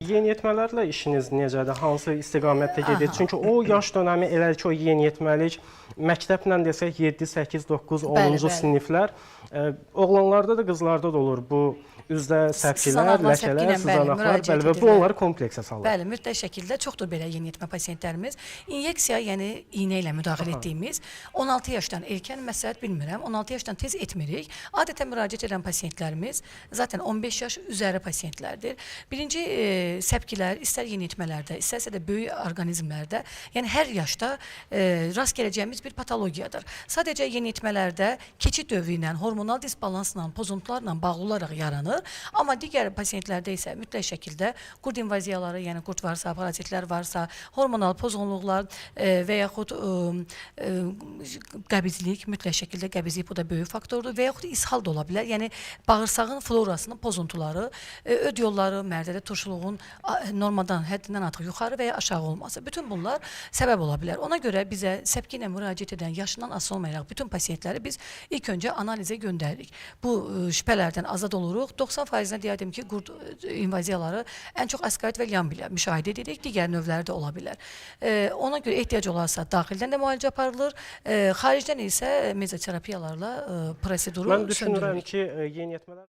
Yeniyetmələrlə işiniz necədir? Hansı istiqamətdə gedir? Çünki o yaş dönəmi elə ki, o yeniyetməlik məktəblə desək 7, 8, 9, 10-cu siniflər. Oğlanlarda da, qızlarda da olur bu üzdə səpkilər, ləkələr, sızanaqlar, bəli, və bu onları kompleksə salır. Bəli, mütləq şəkildə çoxdur belə yeniyetmə pasientlərimiz. İnyeksiya, yəni iynə ilə müdaxilə etdiyimiz 16 yaşdan erkən məsləhət bilmirəm, 16 yaşdan tez etmirik. Adətən müraciət edən pasientlərimiz zaten 15 yaş üzəri pasientlərdir. Birinci səpkilər istər yeniyetmələrdə, istərsə də böyük orqanizmlərdə, yəni hər yaşda rast gələcəyimiz bir patologiyadır. Sadəcə yeniyetmələrdə keçid dövrü ilə, hormonal disbalansla, pozuntularla bağlı olaraq yaranır. Amma digər pasientlərdə isə mütləq şəkildə qurd invaziyaları, yəni qurd varsa, parazitlər varsa, hormonal pozğunluqlar və yaxud qəbizlik, mütləq şəkildə qəbizlik bu da böyük faktordur və yaxud ishal da ola bilər. Yəni bağırsağın florasının pozuntuları, öd yolları, mərdədə turşuluğun normadan, həddindən artıq yuxarı və ya aşağı olması. Bütün bunlar səbəb ola bilər. Ona görə bizə səpki ilə müraciət edən yaşından asılı olmayaraq bütün pasientləri biz ilk öncə analizə göndəririk. Bu şübhələrdən azad oluruq. 90%-nə deyərdim ki, qurd invaziyaları ən çox askarit və lyambilə müşahidə edirik. Digər növləri də ola bilər. Ona görə ehtiyac olarsa daxildən də müalicə aparılır. Xaricdən isə mezoterapiyalarla proseduru söndürülür. Mən düşünürəm ki, yeniyetmələr